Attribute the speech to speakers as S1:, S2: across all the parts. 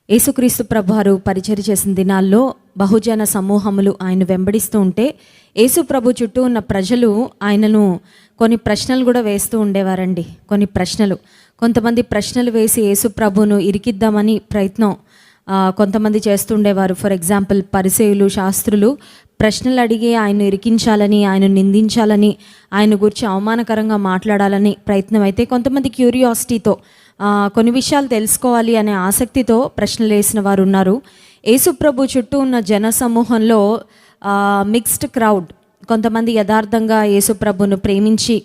S1: యేసుక్రీస్తు ప్రభువారు పరిచర్య చేసిన దినాల్లో బహుజన సమూహములు ఆయన వెంబడిస్తూ ఉంటే యేసు ప్రభు చుట్టూ ఉన్న ప్రజలు ఆయనను కొన్ని ప్రశ్నలు కూడా వేస్తూ ఉండేవారండి. కొంతమంది ప్రశ్నలు వేసి యేసు ప్రభును ఇరికిద్దామని ప్రయత్నం కొంతమంది చేస్తుండేవారు. ఫర్ ఎగ్జాంపుల్ పరిసయ్యులు, శాస్త్రులు ప్రశ్నలు అడిగి ఆయన ఇరికించాలని, ఆయన నిందించాలని, ఆయన గురించి అవమానకరంగా మాట్లాడాలని ప్రయత్నం. అయితే కొంతమంది క్యూరియాసిటీతో కొన్ని విషయాలు తెలుసుకోవాలి అనే ఆసక్తితో ప్రశ్నలు వేసిన వారు ఉన్నారు. యేసు ప్రభు చుట్టూ ఉన్న జన సమూహంలో మిక్స్డ్ క్రౌడ్, కొంతమంది యథార్థంగా యేసు ప్రభును ప్రేమించి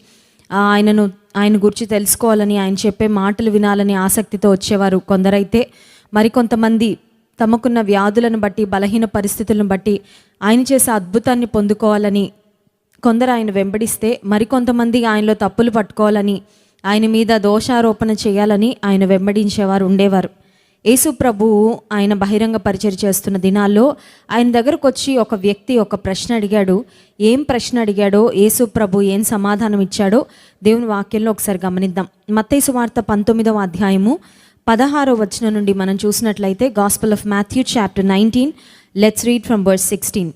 S1: ఆయన గురించి తెలుసుకోవాలని, ఆయన చెప్పే మాటలు వినాలని ఆసక్తితో వచ్చేవారు కొందరైతే. మరికొంతమంది తమకున్న వ్యాధులను బట్టి, బలహీన పరిస్థితులను బట్టి ఆయన చేసే అద్భుతాన్ని పొందుకోవాలని కొందరు ఆయన వెంబడిస్తే, మరికొంతమంది ఆయనలో తప్పులు పట్టుకోవాలని, ఆయన మీద దోషారోపణ చేయాలని ఆయన వెంబడించేవారు ఉండేవారు. యేసు ప్రభువు ఆయన బహిరంగ పరిచర్య చేస్తున్న దినాల్లో ఆయన దగ్గరకు వచ్చి ఒక వ్యక్తి ఒక ప్రశ్న అడిగాడు. ఏం ప్రశ్న అడిగాడో, యేసు ప్రభు ఏం సమాధానం ఇచ్చాడో దేవుని వాక్యంలో ఒకసారి గమనిద్దాం. మత్తయి సువార్త 19వ అధ్యాయము 16వ వచనం నుండి మనం చూసినట్లయితే, gospel of Matthew chapter 19, let's read from verse 16.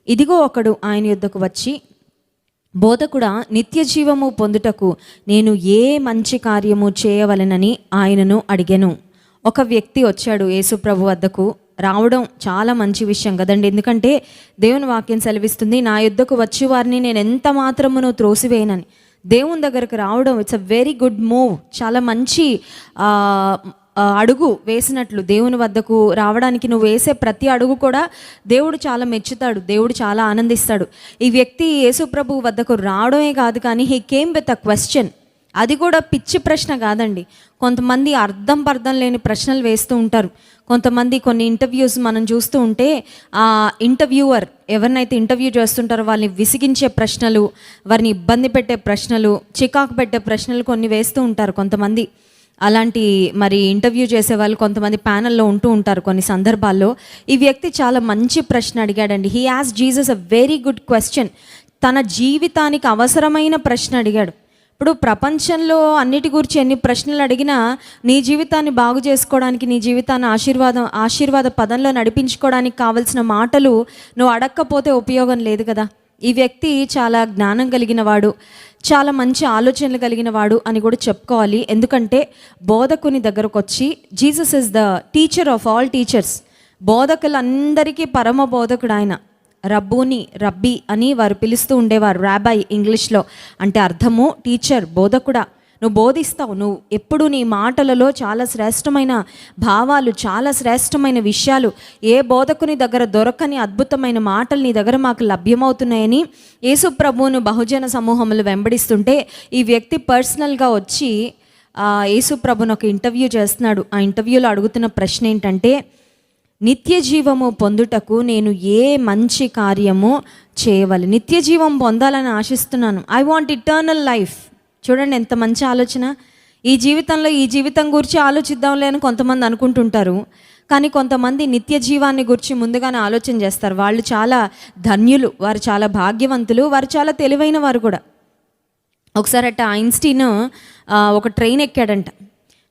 S1: ఇదిగో ఒకడు ఆయన యొద్దకు వచ్చి, బోధకుడా, నిత్య జీవము పొందుటకు నేను ఏ మంచి కార్యము చేయవలెనని ఆయనను అడిగెను. ఒక వ్యక్తి వచ్చాడు యేసు ప్రభు వద్దకు. రావడం చాలా మంచి విషయం కదండి. ఎందుకంటే దేవుని వాక్యం సెలవిస్తుంది, నా యొద్దకు వచ్చి వారిని నేను ఎంత మాత్రమును త్రోసివేయనని. దేవుని దగ్గరకు రావడం it's a very good move. చాలా మంచి అడుగు వేసినట్లు. దేవుని వద్దకు రావడానికి నువ్వు వేసే ప్రతి అడుగు కూడా దేవుడు చాలా మెచ్చుతాడు, దేవుడు చాలా ఆనందిస్తాడు. ఈ వ్యక్తి యేసు ప్రభు వద్దకు రావడమే కాదు, కానీ he came with a question. అది కూడా పిచ్చి ప్రశ్న కాదండి. కొంతమంది అర్థం పర్థం లేని ప్రశ్నలు వేస్తూ ఉంటారు. కొంతమంది కొన్ని ఇంటర్వ్యూస్ మనం చూస్తూ ఉంటే ఆ ఇంటర్వ్యూవర్ ఎవరినైతే ఇంటర్వ్యూ చేస్తుంటారో వాళ్ళని విసిగించే ప్రశ్నలు, వారిని ఇబ్బంది పెట్టే ప్రశ్నలు, చికాకు పెట్టే ప్రశ్నలు కొన్ని వేస్తూ ఉంటారు కొంతమంది. అలాంటి మరి ఇంటర్వ్యూ చేసే వాళ్ళు కొంతమంది ప్యానెల్లో ఉంటూ ఉంటారు కొన్ని సందర్భాల్లో. ఈ వ్యక్తి చాలా మంచి ప్రశ్న అడిగాడండి. He asked Jesus a very good question. తన జీవితానికి అవసరమైన ప్రశ్న అడిగాడు. ఇప్పుడు ప్రపంచంలో అన్నిటి గురించి ఎన్ని ప్రశ్నలు అడిగినా నీ జీవితాన్ని బాగు చేసుకోవడానికి, నీ జీవితాన్ని ఆశీర్వాద పదంలో నడిపించుకోవడానికి కావలసిన మాటలు నువ్వు అడగకపోతే ఉపయోగం లేదు కదా. ఈ వ్యక్తి చాలా జ్ఞానం కలిగిన వాడు, చాలా మంచి ఆలోచనలు కలిగిన వాడు అని కూడా చెప్పుకోవాలి. ఎందుకంటే బోధకుని దగ్గరకు వచ్చి, Jesus is the teacher of all teachers, బోధకులందరికీ పరమ బోధకుడు ఆయన. రబ్బీ అని వారు పిలుస్తూ ఉండేవారు. రాబాయ్ ఇంగ్లీష్లో అంటే అర్థము టీచర్, బోధకుడా. నువ్వు బోధిస్తావు, నువ్వు ఎప్పుడు నీ మాటలలో చాలా శ్రేష్టమైన భావాలు, చాలా శ్రేష్టమైన విషయాలు, ఏ బోధకుని దగ్గర దొరకని అద్భుతమైన మాటలు నీ దగ్గర మాకు లభ్యమవుతున్నాయని యేసు ప్రభువును బహుజన సమూహములు వెంబడిస్తుంటే ఈ వ్యక్తి పర్సనల్గా వచ్చి యేసు ప్రభును ఒక ఇంటర్వ్యూ చేస్తున్నాడు. ఆ ఇంటర్వ్యూలో అడుగుతున్న ప్రశ్న ఏంటంటే, నిత్య జీవము పొందుటకు నేను ఏ మంచి కార్యము చేయవాలి? నిత్య జీవం పొందాలని ఆశిస్తున్నాను. I want eternal life. చూడండి ఎంత మంచి ఆలోచన. ఈ జీవితం గురించి ఆలోచిద్దాంలే అని కొంతమంది అనుకుంటుంటారు. కానీ కొంతమంది నిత్య జీవాన్ని గురించి ముందుగానే ఆలోచన చేస్తారు. వాళ్ళు చాలా ధన్యులు, వారు చాలా భాగ్యవంతులు, వారు చాలా తెలివైన వారు కూడా. ఒకసారి అట్ట ఐన్స్టీన్ ఒక ట్రైన్ ఎక్కాడంట.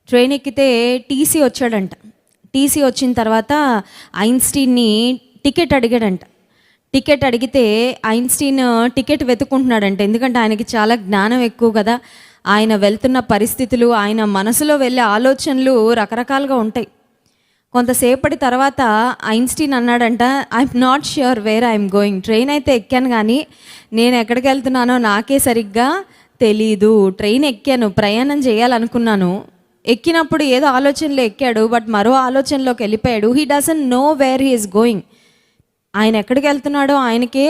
S1: ట్రైన్ ఎక్కితే టీసీ వచ్చాడంట. టీసీ వచ్చిన తర్వాత ఐన్స్టీన్ని టికెట్ అడిగాడంట. టికెట్ అడిగితే ఐన్స్టీన్ టికెట్ వెతుక్కుంటున్నాడంట. ఎందుకంటే ఆయనకి చాలా జ్ఞానం ఎక్కువ కదా. ఆయన వెళ్తున్న పరిస్థితులు, ఆయన మనసులో వెళ్ళే ఆలోచనలు రకరకాలుగా ఉంటాయి. కొంతసేపటి తర్వాత ఐన్స్టీన్ అన్నాడంట, I'm not sure where I'm going. Train అయితే ఎక్కాను కానీ నేను ఎక్కడికి వెళ్తున్నానో నాకే సరిగ్గా తెలీదు. ట్రైన్ ఎక్కాను, ప్రయాణం చేయాలనుకున్నాను, ఎక్కినప్పుడు ఏదో ఆలోచనలో ఎక్కాడు, బట్ మరో ఆలోచనలోకి వెళ్ళిపోయాడు. He doesn't know where he is going. ఆయన ఎక్కడికి వెళ్తున్నాడో ఆయనకే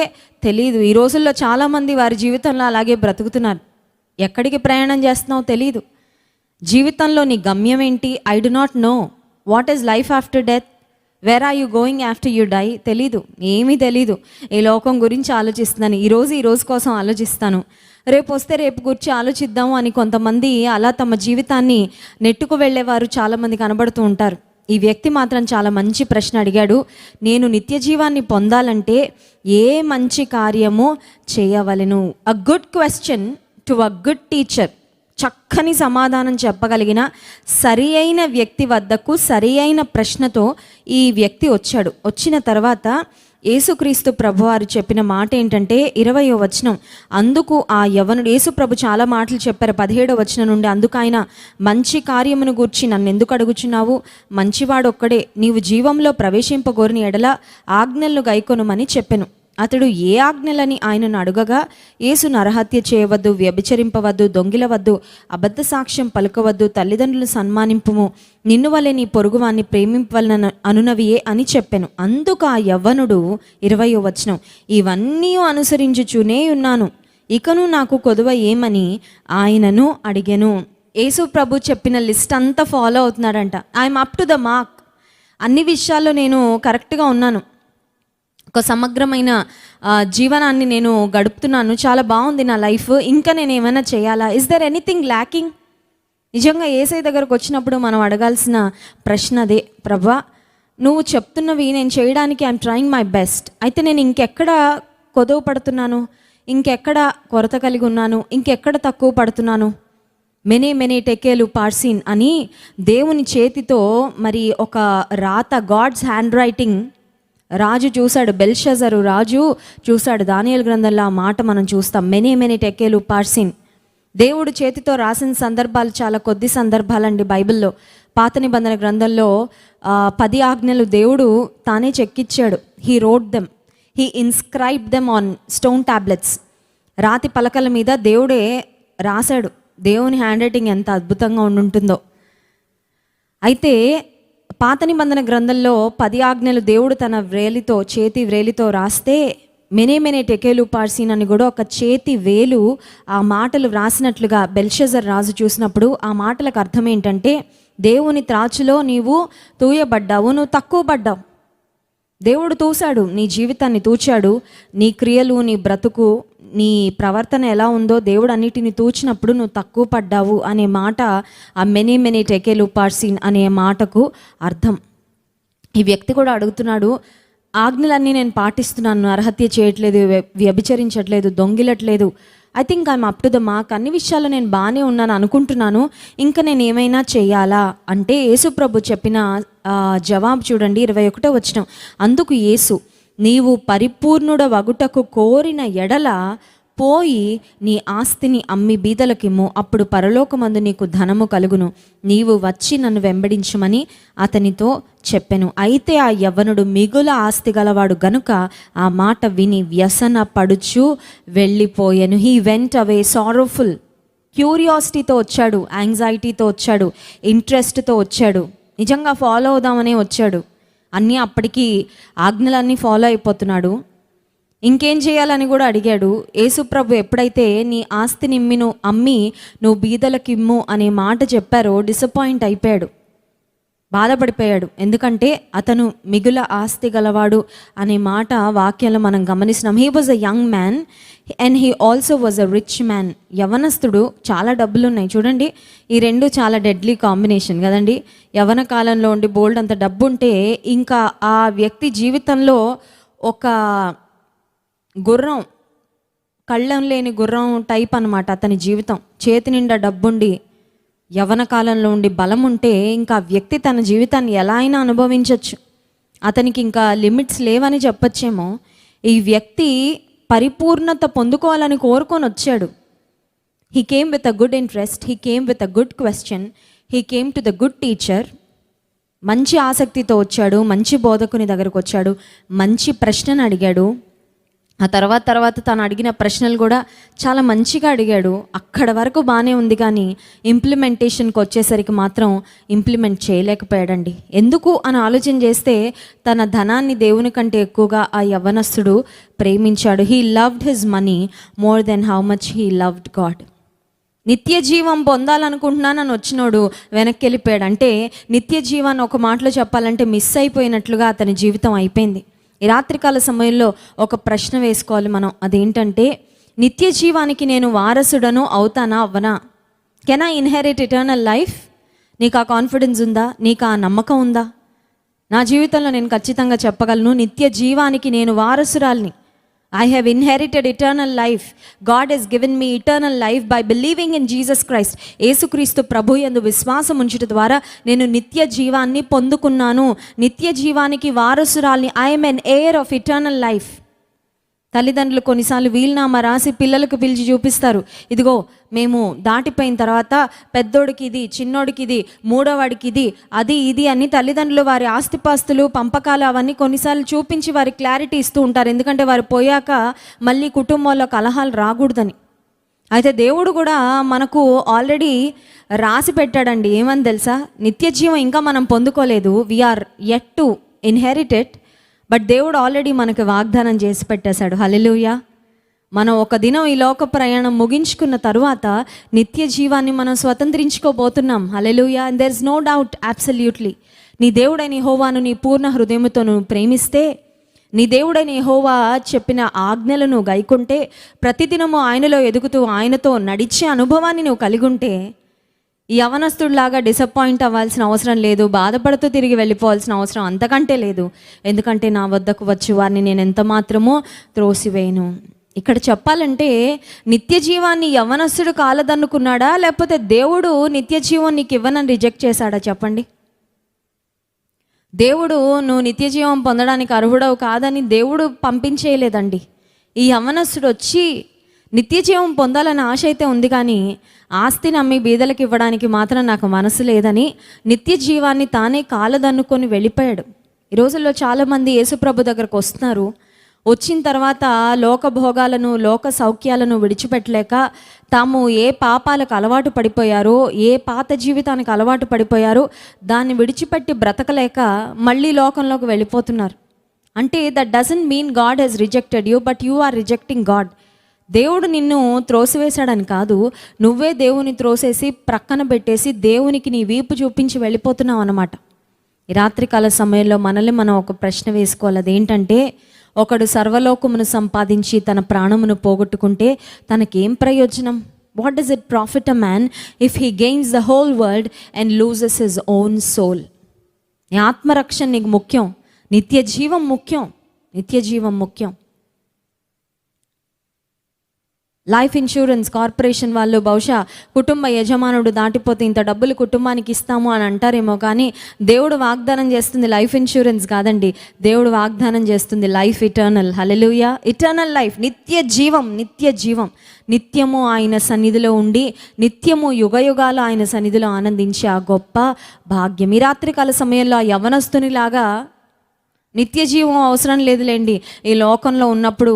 S1: తెలీదు. ఈ రోజుల్లో చాలామంది వారి జీవితంలో అలాగే బ్రతుకుతున్నారు. ఎక్కడికి ప్రయాణం చేస్తున్నావు తెలీదు. జీవితంలో నీ గమ్యం ఏంటి? I do not know. What is life after death? Where are you going after you die? తెలీదు, ఏమీ తెలీదు. ఈ లోకం గురించి ఆలోచిస్తున్నాను, ఈ రోజు కోసం ఆలోచిస్తాను, రేపు వస్తే రేపు గురించి ఆలోచిద్దాము అని కొంతమంది అలా తమ జీవితాన్ని నెట్టుకు వెళ్ళేవారు చాలామంది కనబడుతూ ఉంటారు. ఈ వ్యక్తి మాత్రం చాలా మంచి ప్రశ్న అడిగాడు. నేను నిత్య జీవాన్ని పొందాలంటే ఏ మంచి కార్యము చేయవలెను? A good question to a good teacher. చక్కని సమాధానం చెప్పగలిగిన సరి అయిన వ్యక్తి వద్దకు సరి అయిన ప్రశ్నతో ఈ వ్యక్తి వచ్చాడు. వచ్చిన తర్వాత యేసుక్రీస్తు ప్రభువారు చెప్పిన మాట ఏంటంటే 20వ వచనం, అందుకు ఆ యవ్వనుడు, యేసు ప్రభు చాలా మాటలు చెప్పారు 17వ వచనం నుండి. అందుకు ఆయన, మంచి కార్యమును గూర్చి నన్ను ఎందుకు అడుగుచున్నావు? మంచివాడొక్కడే, నీవు జీవంలో ప్రవేశింపగోరిన ఎడల ఆజ్ఞలను గైకొనుమని చెప్పెను. అతడు ఏ ఆజ్ఞలని ఆయనను అడుగగా, యేసు నరహత్య చేయవద్దు, వ్యభిచరింపవద్దు, దొంగిలవద్దు, అబద్ధ సాక్ష్యం పలుకవద్దు, తల్లిదండ్రులు సన్మానింపుము, నిన్ను వలె నీ పొరుగువాన్ని ప్రేమింపవలన అనునవియే అని చెప్పెను. అందుకు ఆ యవ్వనుడు 20వ వచనం, ఇవన్నీ అనుసరించుచూనే ఉన్నాను, ఇకను నాకు కొదువ ఏమని ఆయనను అడిగెను. యేసు ప్రభు చెప్పిన లిస్ట్ అంతా ఫాలో అవుతున్నాడంట. I'm up to the mark, అన్ని విషయాల్లో నేను కరెక్ట్గా ఉన్నాను, ఒక సమగ్రమైన జీవనాన్ని నేను గడుపుతున్నాను, చాలా బాగుంది నా లైఫ్, ఇంకా నేను ఏమైనా చేయాలా? Is there anything lacking? నిజంగా యేసయ్య దగ్గరకు వచ్చినప్పుడు మనం అడగాల్సిన ప్రశ్న అదే, ప్రభువా నువ్వు చెప్తున్నవి నేను చేయడానికి ఐఎమ్ ట్రయింగ్ మై బెస్ట్, అయితే నేను ఇంకెక్కడ కొదవ పడుతున్నాను, ఇంకెక్కడ కొరత కలిగి ఉన్నాను, ఇంకెక్కడ తక్కువ పడుతున్నాను? మెనీ టెకేలు పార్సీన్ అని దేవుని చేతితో మరి ఒక రాత, గాడ్స్ హ్యాండ్ రైటింగ్ రాజు చూశాడు, బెల్షజరు రాజు చూశాడు. దానియేలు గ్రంథంలో ఆ మాట మనం చూస్తాం, మెనీ టెకేలు పార్సిన్. దేవుడు చేతితో రాసిన సందర్భాలు చాలా కొద్ది సందర్భాలండి బైబిల్లో. పాత నిబంధన గ్రంథంలో 10 ఆజ్ఞలు దేవుడు తానే చెక్కిచ్చాడు. He wrote them, he inscribe them on stone tablets. రాతి పలకల మీద దేవుడే రాశాడు. దేవుని హ్యాండ్ రైటింగ్ ఎంత అద్భుతంగా ఉంటుందో. అయితే పాత నిబంధన గ్రంథంలో 10 ఆజ్ఞలు దేవుడు తన వ్రేలితో, చేతి వ్రేలితో రాస్తే, మెనే టెకేలు పార్సీన్ అని కూడా ఒక చేతి వేలు ఆ మాటలు వ్రాసినట్లుగా బెల్షజర్ రాజు చూసినప్పుడు ఆ మాటలకు అర్థం ఏంటంటే, దేవుని త్రాచులో నీవు తూయబడ్డావు, నువ్వు తక్కువ పడ్డావు. దేవుడు తూశాడు, నీ జీవితాన్ని తూచాడు, నీ క్రియలు, నీ బ్రతుకు, నీ ప్రవర్తన ఎలా ఉందో దేవుడు అన్నిటిని తూచినప్పుడు నువ్వు తక్కువ పడ్డావు అనే మాట ఆ మెనీ టెకేలు పార్సీన్ అనే మాటకు అర్థం. ఈ వ్యక్తి కూడా అడుగుతున్నాడు, ఆజ్ఞలన్నీ నేను పాటిస్తున్నాను, నరహత్య చేయట్లేదు, వ్యభిచరించట్లేదు, దొంగిలట్లేదు, I think I'm up to the mark, అన్ని విషయాల్లో నేను బాగానే ఉన్నాను అనుకుంటున్నాను, ఇంకా నేను ఏమైనా చేయాలా అంటే యేసు ప్రభు చెప్పిన జవాబు చూడండి 21వ వచనం. అందుకు యేసు, నీవు పరిపూర్ణుడ వగుటకు కోరిన ఎడల పోయి నీ ఆస్తిని అమ్మి బీదలకిమ్ము, అప్పుడు పరలోకమందు నీకు ధనము కలుగును, నీవు వచ్చి నన్ను వెంబడించమని అతనితో చెప్పెను. అయితే ఆ యవ్వనుడు మిగుల ఆస్తి గలవాడు గనుక ఆ మాట విని వ్యసన పడుచు వెళ్ళిపోయాను. He went away sorrowful. క్యూరియాసిటీతో వచ్చాడు, యాంగ్జైటీతో వచ్చాడు, ఇంట్రెస్ట్తో వచ్చాడు, నిజంగా ఫాలో అవుదామనే వచ్చాడు. అన్నీ అప్పటికి ఆజ్ఞలన్నీ ఫాలో అయిపోతున్నాడు. ఇంకేం చేయాలని కూడా అడిగాడు. యేసుప్రభు ఎప్పుడైతే నీ ఆస్తిని అమ్మి నువ్వు బీదలకు ఇమ్ము అనే మాట చెప్పారో డిసప్పాయింట్ అయిపోయాడు, బాధపడిపోయాడు. ఎందుకంటే అతను మిగుల ఆస్తి గలవాడు అనే మాట వాక్యంలో మనం గమనిస్తున్నాం. He was a young man and he also was a rich man. యవనస్తుడు, చాలా డబ్బులు ఉన్నాయి. చూడండి, ఈ రెండు చాలా డెడ్లీ కాంబినేషన్ కదండి. యవన కాలంలో ఉండి బోల్డ్ అంత డబ్బు ఉంటే ఇంకా ఆ వ్యక్తి జీవితంలో ఒక గుర్రం, కళ్ళం లేని గుర్రం టైప్ అనమాట అతని జీవితం. చేతి నిండా డబ్బుండి యవన కాలంలో ఉండి బలం ఉంటే ఇంకా వ్యక్తి తన జీవితాన్ని ఎలా అయినా అనుభవించవచ్చు, అతనికి ఇంకా లిమిట్స్ లేవని చెప్పచ్చేమో. ఈ వ్యక్తి పరిపూర్ణత పొందుకోవాలని కోరుకొని వచ్చాడు. He came with a good interest, he came with a good question, he came to the good teacher. మంచి ఆసక్తితో వచ్చాడు, మంచి బోధకుని దగ్గరకు వచ్చాడు, మంచి ప్రశ్నను అడిగాడు. ఆ తర్వాత తను అడిగిన ప్రశ్నలు కూడా చాలా మంచిగా అడిగాడు. అక్కడ వరకు బాగానే ఉంది, కానీ ఇంప్లిమెంటేషన్కి వచ్చేసరికి మాత్రం ఇంప్లిమెంట్ చేయలేకపోయాడండి. ఎందుకు అని ఆలోచన చేస్తే తన ధనాన్ని దేవుని కంటే ఎక్కువగా ఆ యవ్వనస్తుడు ప్రేమించాడు. He loved his money more than how much he loved God. నిత్య జీవం పొందాలనుకుంటున్నానని వచ్చినోడు వెనక్కి వెళ్ళిపోయాడు. అంటే నిత్య జీవాన్ని ఒక మాటలో చెప్పాలంటే మిస్ అయిపోయినట్లుగా అతని జీవితం అయిపోయింది. ఈ రాత్రికాల సమయంలో ఒక ప్రశ్న వేసుకోవాలి మనం. అదేంటంటే, నిత్య జీవానికి నేను వారసుడను అవుతానా అవ్వనా? Can I inherit eternal life? నీకు ఆ కాన్ఫిడెన్స్ ఉందా? నీకు ఆ నమ్మకం ఉందా? నా జీవితంలో నేను ఖచ్చితంగా చెప్పగలను, నిత్య జీవానికి నేను వారసురాల్ని. I have inherited eternal life. God has given me eternal life by believing in Jesus Christ. యేసుక్రీస్తు ప్రభు యందు విశ్వాసం ఉంచుట ద్వారా నేను నిత్య జీవాన్ని పొందుకున్నాను. నిత్య జీవానికి వారసురాల్ని. I am an heir of eternal life. తల్లిదండ్రులు కొన్నిసార్లు వీలునామా రాసి పిల్లలకు పిలిచి చూపిస్తారు. ఇదిగో మేము దాటిపోయిన తర్వాత పెద్దోడికి ఇది, చిన్నోడికి ఇది, మూడోవాడికి ఇది, అది ఇది అని తల్లిదండ్రులు వారి ఆస్తిపాస్తులు పంపకాలు అవన్నీ కొన్నిసార్లు చూపించి వారి క్లారిటీ ఇస్తూ ఉంటారు. ఎందుకంటే వారు పోయాక మళ్ళీ కుటుంబంలో కలహాలు రాకూడదని. అయితే దేవుడు కూడా మనకు ఆల్రెడీ రాసి పెట్టాడండి. ఏమని తెలుసా? నిత్య జీవం ఇంకా మనం పొందుకోలేదు. We are yet to inherit it. But దేవుడు ఆల్రెడీ మనకు వాగ్దానం చేసి పెట్టేశాడు. హల్లెలూయా. మనం ఒక దినం ఈ లోక ప్రయాణం ముగించుకున్న తరువాత నిత్య జీవాన్ని మనం స్వతంత్రించుకోబోతున్నాం. Hallelujah. And there is no doubt, absolutely. నీ దేవుడైన యెహోవాను నీ పూర్ణ హృదయముతో నువ్వు ప్రేమిస్తే, నీ దేవుడైన యెహోవా చెప్పిన ఆజ్ఞలను గైకుంటే, ప్రతిదినము ఆయనలో ఎదుగుతూ ఆయనతో నడిచే అనుభవాన్ని నువ్వు కలిగి ఉంటే, ఈ యవనస్తుడిలాగా డిసప్పాయింట్ అవ్వాల్సిన అవసరం లేదు. బాధపడుతూ తిరిగి వెళ్ళిపోవాల్సిన అవసరం అంతకంటే లేదు. ఎందుకంటే నా వద్దకు వచ్చి వారిని నేను ఎంత మాత్రమో త్రోసివేయను. ఇక్కడ చెప్పాలంటే నిత్య జీవాన్ని యవనస్తుడు కాలదన్నుకున్నాడా, లేకపోతే దేవుడు నిత్య జీవం నీకు ఇవ్వనని రిజెక్ట్ చేశాడా? చెప్పండి. దేవుడు నువ్వు నిత్య జీవం పొందడానికి అర్హుడవు కాదని దేవుడు పంపించేయలేదండి. ఈ యవనస్తుడు వచ్చి నిత్య జీవం పొందాలని ఆశ అయితే ఉంది, కానీ ఆస్తిని అమ్మి బీదలకు ఇవ్వడానికి మాత్రం నాకు మనసు లేదని నిత్య జీవాన్ని తానే కాలదన్నుకొని వెళ్ళిపోయాడు. ఈ రోజుల్లో చాలామంది యేసుప్రభు దగ్గరకు వస్తున్నారు. వచ్చిన తర్వాత లోక భోగాలను, లోక సౌఖ్యాలను విడిచిపెట్టలేక తాము ఏ పాపాలకు అలవాటు పడిపోయారో, ఏ పాత జీవితానికి అలవాటు పడిపోయారో దాన్ని విడిచిపెట్టి బ్రతకలేక మళ్ళీ లోకంలోకి వెళ్ళిపోతున్నారు. అంటే that doesn't mean god he's rejected you, but you are rejecting god. దేవుడు నిన్ను త్రోసివేశాడని కాదు, నువ్వే దేవుని త్రోసేసి ప్రక్కన పెట్టేసి దేవునికి నీ వీపు చూపించి వెళ్ళిపోతున్నావు అన్నమాట. ఈ రాత్రికాల సమయంలో మనల్ని మనం ఒక ప్రశ్న వేసుకోవాలి. అదేంటంటే, ఒకడు సర్వలోకమును సంపాదించి తన ప్రాణమును పోగొట్టుకుంటే తనకేం ప్రయోజనం? What does it profit a man if he gains the whole world and loses his own soul? నీ ఆత్మరక్షణ నీకు ముఖ్యం. నిత్య జీవం ముఖ్యం. నిత్య జీవం ముఖ్యం. లైఫ్ ఇన్సూరెన్స్ కార్పొరేషన్ వాళ్ళు బహుశా కుటుంబ యజమానుడు దాటిపోతే ఇంత డబ్బులు కుటుంబానికి ఇస్తాము అని అంటారేమో, కానీ దేవుడు వాగ్దానం చేస్తుంది లైఫ్ ఇన్సూరెన్స్ కాదండి. దేవుడు వాగ్దానం చేస్తుంది లైఫ్ ఇటర్నల్. హల్లెలూయా. ఇటర్నల్ లైఫ్, నిత్య జీవం. నిత్య జీవం. నిత్యము ఆయన సన్నిధిలో ఉండి నిత్యము యుగయుగాలు ఆయన సన్నిధిలో ఆనందించే ఆ గొప్ప భాగ్యం. ఈ రాత్రికాల సమయంలో ఆ యవనస్తునిలాగా నిత్య జీవం అవసరం లేదులేండి, ఈ లోకంలో ఉన్నప్పుడు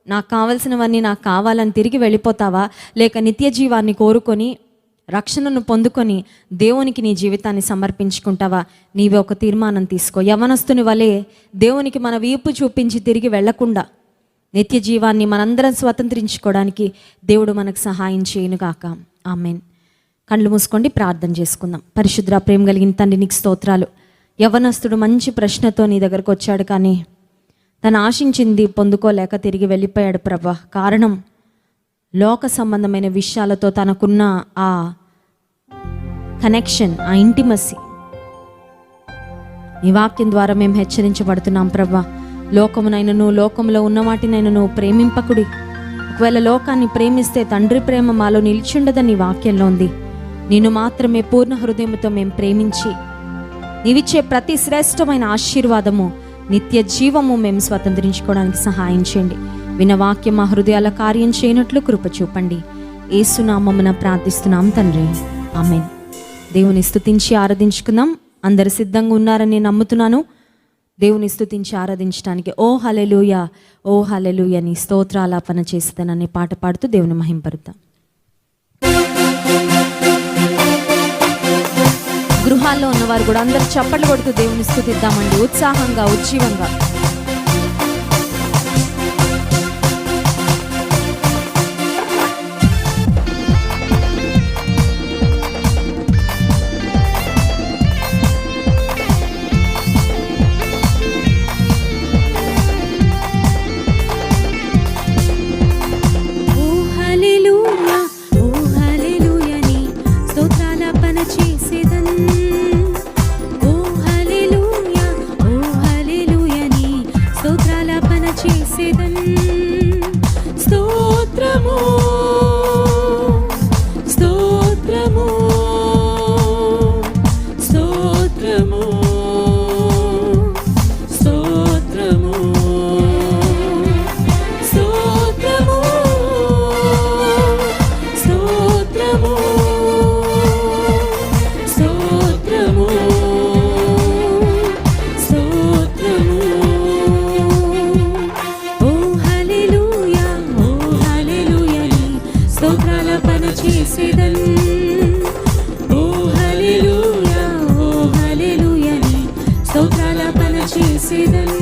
S1: నాకు కావలసినవన్నీ నాకు కావాలని తిరిగి వెళ్ళిపోతావా? లేక నిత్య జీవాన్ని కోరుకొని రక్షణను పొందుకొని దేవునికి నీ జీవితాన్ని సమర్పించుకుంటావా? నీవే ఒక తీర్మానం తీసుకో. యవనస్తుని వలె దేవునికి మన వీపు చూపించి తిరిగి వెళ్లకుండా నిత్య జీవాన్ని మనందరం స్వతంత్రించుకోవడానికి దేవుడు మనకు సహాయం చేయనుగాక. ఆమేన్. కళ్ళు మూసుకోండి, ప్రార్థన చేసుకుందాం. పరిశుద్ధ ప్రేమ కలిగిన తండ్రి, నీకు స్తోత్రాలు. యవనస్తుడు మంచి ప్రశ్నతో నీ దగ్గరకు వచ్చాడు, కానీ తను ఆశించింది పొందుకోలేక తిరిగి వెళ్ళిపోయాడు ప్రభా. కారణం లోక సంబంధమైన విషయాలతో తనకున్న ఆ కనెక్షన్, ఆ ఇంటిమసీ. నీ వాక్యం ద్వారా మేము హెచ్చరించబడుతున్నాం ప్రభా. లోకమునైనను లోకంలో ఉన్న వాటినైనను ప్రేమింపకుడి. ఒకవేళ లోకాన్ని ప్రేమిస్తే తండ్రి ప్రేమ మాలో నిలిచుండదని నీ వాక్యంలో ఉంది. నిన్ను మాత్రమే పూర్ణ హృదయంతో మేము ప్రేమించి నీవిచ్చే ప్రతి శ్రేష్టమైన ఆశీర్వాదము, నిత్య జీవము మేము స్వతంత్రించుకోవడానికి సహాయం చేయండి. విన్న వాక్యం మా హృదయాల కార్యం చేయనట్లు కృప చూపండి. యేసునామమున ప్రార్థిస్తున్నాం తండ్రి, ఆమేన్. దేవుని స్తుతించి ఆరాధించుకుందాం. అందరు సిద్ధంగా ఉన్నారని నమ్ముతున్నాను. దేవుని స్తుతించి ఆరాధించడానికి ఓ హల్లెలూయా, ఓ హల్లెలూయా నీ స్తోత్రాలాపన చేస్తానని పాట పాడుతూ దేవుని మహింపరుద్దాం. గృహాల్లో ఉన్నవారు కూడా అందరూ చప్పట్లు కొడుతూ దేవుని స్తుతిద్దామండి, ఉత్సాహంగా, ఉజ్జీవంగా.
S2: చేసేదన్. ఓ హల్లెలూయా, ఓ హల్లెలూయా నీ స్తోత్రాలాపన చేసేదన్.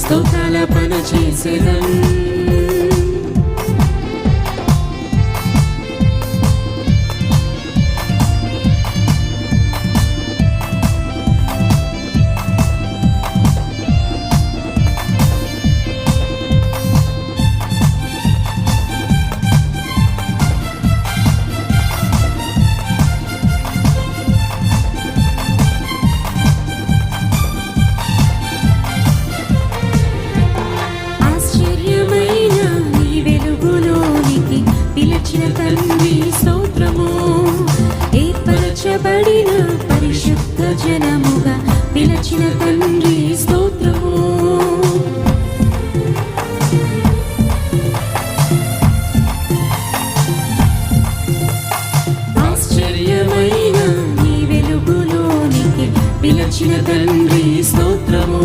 S2: స్తోత్రాలాపన చేసేదన్. తండ్రి స్తోత్రము, ఏర్పరచబడిన పరిశుద్ధ జనముగా పిలచిన తండ్రి స్తోత్రము. ఆశ్చర్యమైన నీ వెలుగులోనికి పిలచిన తండ్రి స్తోత్రము,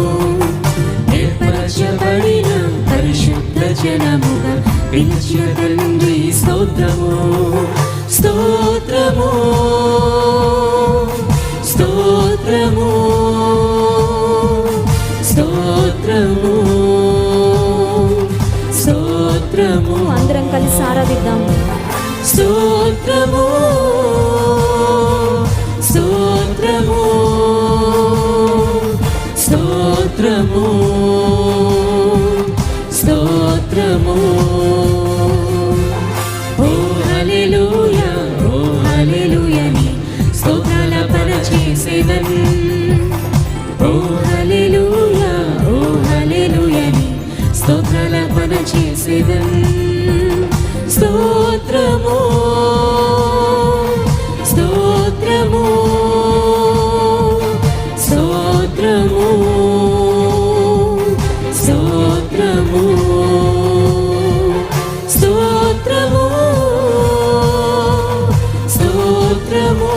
S2: ఏర్పరచబడిన పరిశుద్ధ జనముగా పిలిచిన తండ్రి స్తోత్రము. స్తోత్రము స్తోత్రము స్తోత్రము స్తోత్రము.
S1: అందరం కలిసి ఆరాధిద్దాం.
S2: స్తోత్రము స్తోత్రము స్తోత్రము స్తోత్రము. ఓ హల్లెలూయా, ఓ హల్లెలూయా నీ స్తోత్రాలాపన చేసేదన్. ఓ హల్లెలూయా, ఓ హల్లెలూయా నీ స్తోత్రాలాపన చేసేదన్. స్తోత్రము స్తోత్రము స్తోత్రము స్తోత్రము స్తోత్రము స్తోత్రము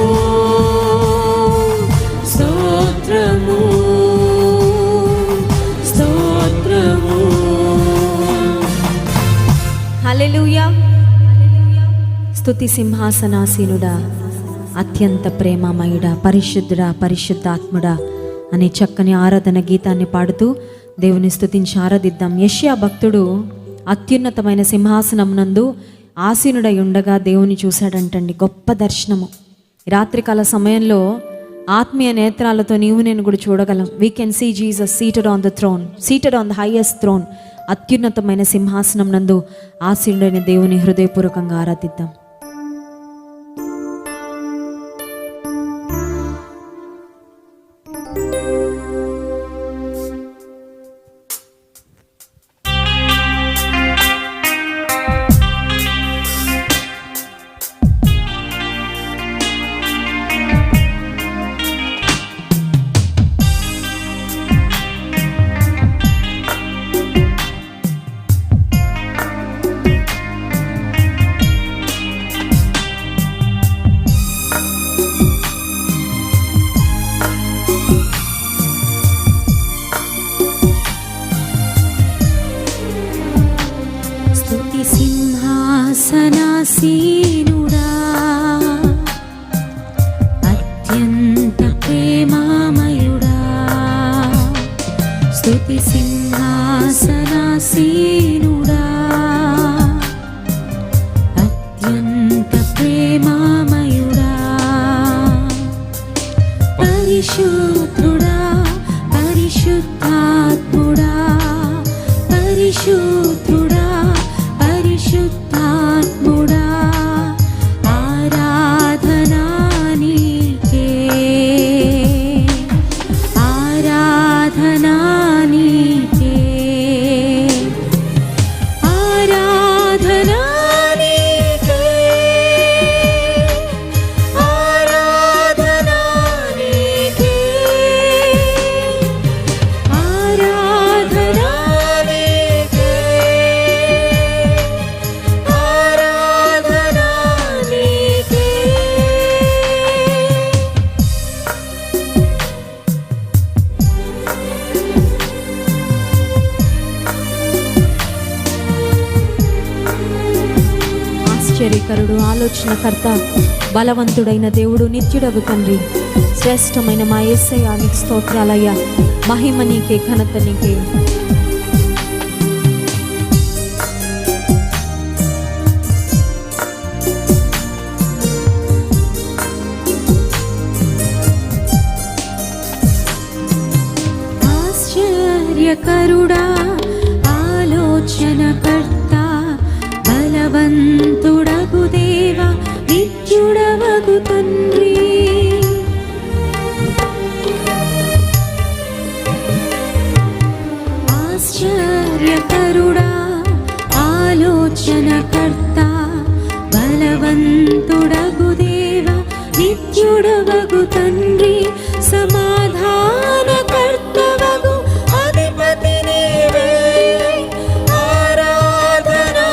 S2: స్తోత్రము స్తోత్రము.
S1: హల్లెలూయా. స్తుతి సింహాసనాసీనుడా, అత్యంత ప్రేమమయుడా, పరిశుద్ధుడా, పరిశుద్ధాత్ముడా అనే చక్కని ఆరాధన గీతాన్ని పాడుతూ దేవుని స్తుతించి ఆరాధిద్దాం. యెషయా భక్తుడు అత్యున్నతమైన సింహాసనం నందు ఆసీనుడై ఉండగా దేవుని చూశాడంటండి. గొప్ప దర్శనము. రాత్రికాల సమయంలో ఆత్మీయ నేత్రాలతో నీవు నేను కూడా చూడగలం. We can see Jesus seated on the throne, seated on the highest throne. అత్యున్నతమైన సింహాసనం నందు ఆసీనుడైన దేవుని హృదయపూర్వకంగా ఆరాధిద్దాం. సింహాసనాసీనుడా, అత్యంత ప్రేమామయుడా, స్తుతి సింహాసనాసీనుడా, అత్యంత ప్రేమామయుడా, పరిశుద్ధుడా, పరిశుద్ధాత్ముడా, పరిశుద్ధుడా, పరిశుద్ధాత్ముడా, ఆరాధనా నీకే, ఆరాధనా నీకే, ఆరాధనా నీకే, ఆరాధనా నీకే, ఆరాధనా నీకే, ఆరాధనా నీకే. ఆశ్చర్యకరుడు, ఆలోచనకర్త, బలవంతుడైన దేవుడు, నిత్యుడగు తండ్రి, శ్రేష్టమైన మా యేసయ్యా నీకు స్తోత్రాలయ్యా. మహిమ నీకే, ఘనత నీకే. ఆశ్చర్యకరుడా, ఆలోచనకర్త, బలవంతుడగు దేవా, నిత్యుడవగు తండ్రి, ఆశ్చర్యకరుడా, ఆలోచనకర్త, బలవంతుడగు దేవా, నిత్యుడవగు తండ్రి, సమాధానకర్తవగు అధిపతి నీవే, ఆరాధనా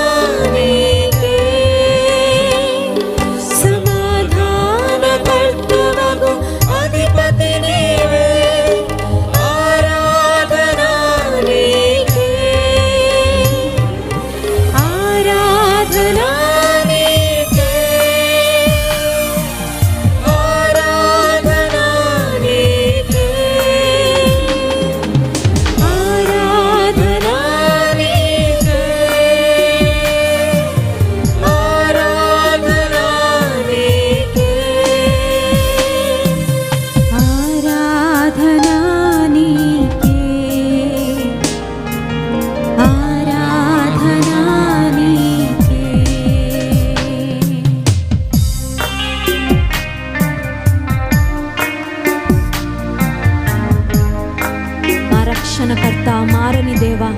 S1: నీకే, సమాధానకర్తవగు అధిపతి నీవే, ఆరాధనా నీకే, ఆరాధనా నీకే, ఆరాధనా నీకే, ఆరాధనా నీకే, ఆరాధనా నీకే, ఆరాధనా నీకే, ఆరాధనా నీకే. మా రక్షణకర్త, మారని దేవా,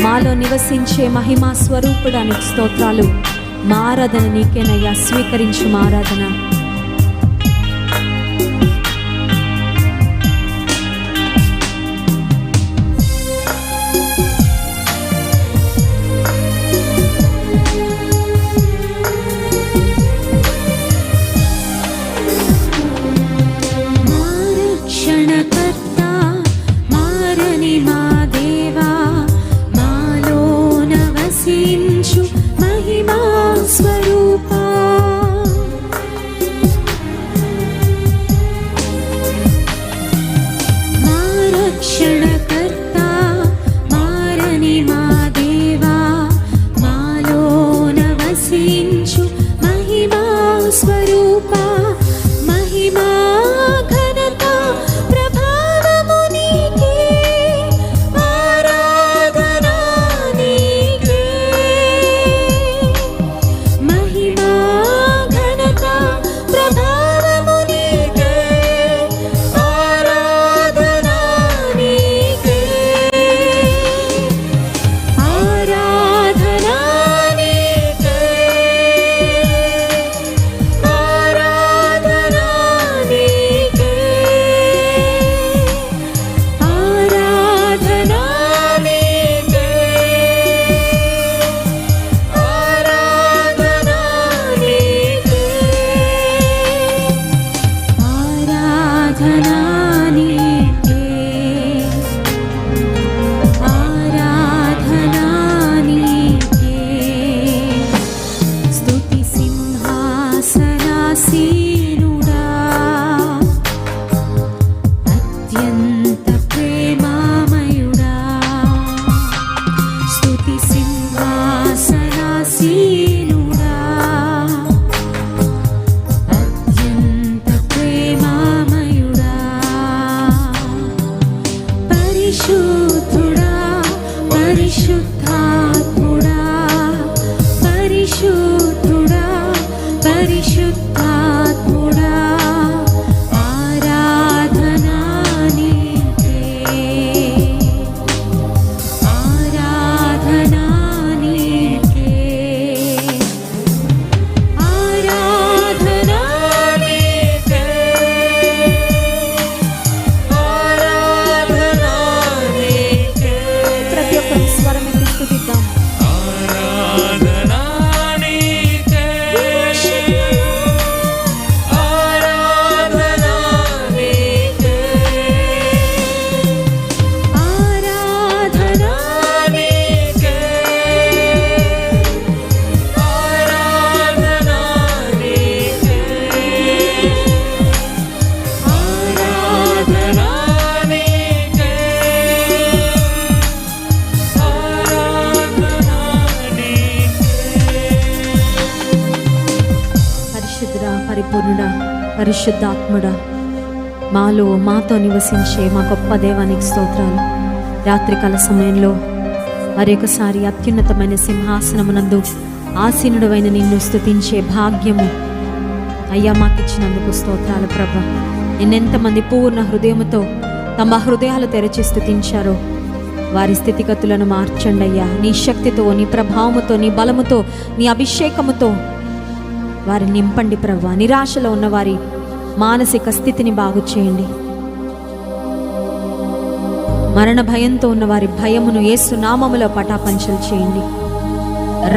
S1: మాలో నివసించే మహిమా స్వరూపుడానికి స్తోత్రాలు. మా ఆరాధన నీకేనయ్యా, స్వీకరించు మా ఆరాధన. మా రక్షణకర్త, మారని మా దేవా, మాలో నవసించు మహిమా స్వరూపా, మా రక్షణకర్త, మారని మా దేవా, మాలో నవసించు మహిమా స్వరూపా, మహిమా ఘనత ప్రభావము నీకే,
S2: పరిశుద్ధుడా పరిశుద్ధాత్ముడా పరిశుద్ధుడా పరిశుద్ధాత్ముడా ఆరాధనా నీకే ఆరాధనా నీకే ఆరాధనా నీకే ఆరాధనా నీకే
S1: ప్రతి ఒక్కరు స్వరం ఎత్తి స్తుతిద్దాం.
S2: ఆరాధనా నీకే ఆరాధనా నీకే ఆరాధనా నీకే ఆరాధనా నీకే ఆరాధనా నీకే
S1: పరిశుద్ధుడా, పరిపూర్ణుడా, పరిశుద్ధాత్ముడా, మాతో నివసించే మా గొప్ప దేవానికి స్తోత్రాలు. రాత్రికాల సమయంలో మరొకసారి అత్యున్నతమైన సింహాసనమునందు ఆసీనుడవైన నిన్ను స్తుతించే భాగ్యము అయ్యా మాకిచ్చినందుకు స్తోత్రాలు ప్రభా. నిన్నెంతమంది పూర్ణ హృదయముతో తమ హృదయాలు తెరచి స్తుతించారో వారి స్థితిగతులను మార్చండి అయ్యా. నీ శక్తితో, నీ ప్రభావముతో, నీ బలముతో, నీ అభిషేకముతో వారిని నింపండి ప్రభా. నిరాశలో ఉన్న వారి మానసిక స్థితిని బాగు చేయండి. మరణ భయంతో ఉన్న వారి భయమును యేసు నామములో పటాపంచలు చేయండి.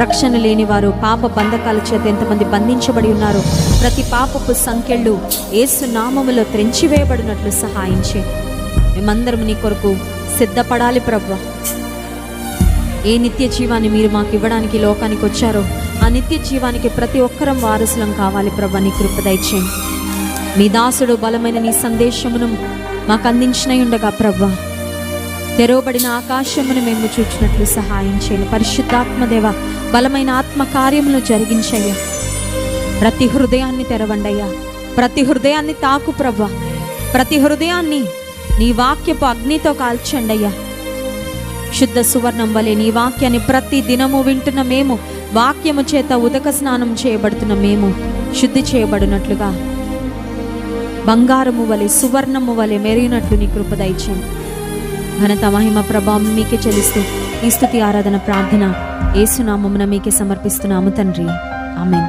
S1: రక్షణ లేని వారు పాప బంధకాల చేత ఎంతమంది బంధించబడి ఉన్నారో ప్రతి పాపపు సంకెళ్ళు యేసు నామములో త్రెంచివేయబడినట్లు సహాయం చేయండి. మేమందరం నీ కొరకు సిద్ధపడాలి ప్రభా. ఏ నిత్య జీవాన్ని మీరు మాకు ఇవ్వడానికి లోకానికి వచ్చారో ఆ నిత్య జీవానికి ప్రతి ఒక్కరం వారసులం కావాలి ప్రభా. నీ కృప దయచేయండి. మీ దాసుడు బలమైన నీ సందేశమును మాకు అందించినై ఉండగా ప్రభా, తెరవబడిన ఆకాశమును మేము చూచినట్లు సహాయం చేయండి. పరిశుద్ధాత్మదేవ, బలమైన ఆత్మ కార్యములను జరిగించయ్యా. ప్రతి హృదయాన్ని తెరవండయ్యా. ప్రతి హృదయాన్ని తాకు ప్రభా. ప్రతి హృదయాన్ని నీ వాక్యపు అగ్నితో కాల్చండయ్యా. శుద్ధ సువర్ణం వలె నీ వాక్యాన్ని ప్రతి దినము వింటున్న మేము, వాక్యము చేత ఉదక స్నానం చేయబడుతున్న మేము శుద్ధి చేయబడినట్లుగా బంగారము వలె సువర్ణము వలె మెరిగినట్లు నీ కృప దయచేయండి. ఘనత మహిమ ప్రభావం మీకే చెల్లిస్తూ ఈ స్తుతి ఆరాధన ప్రార్థన యేసు నామమున మీకే సమర్పిస్తున్నాము తండ్రి. ఆమేన్.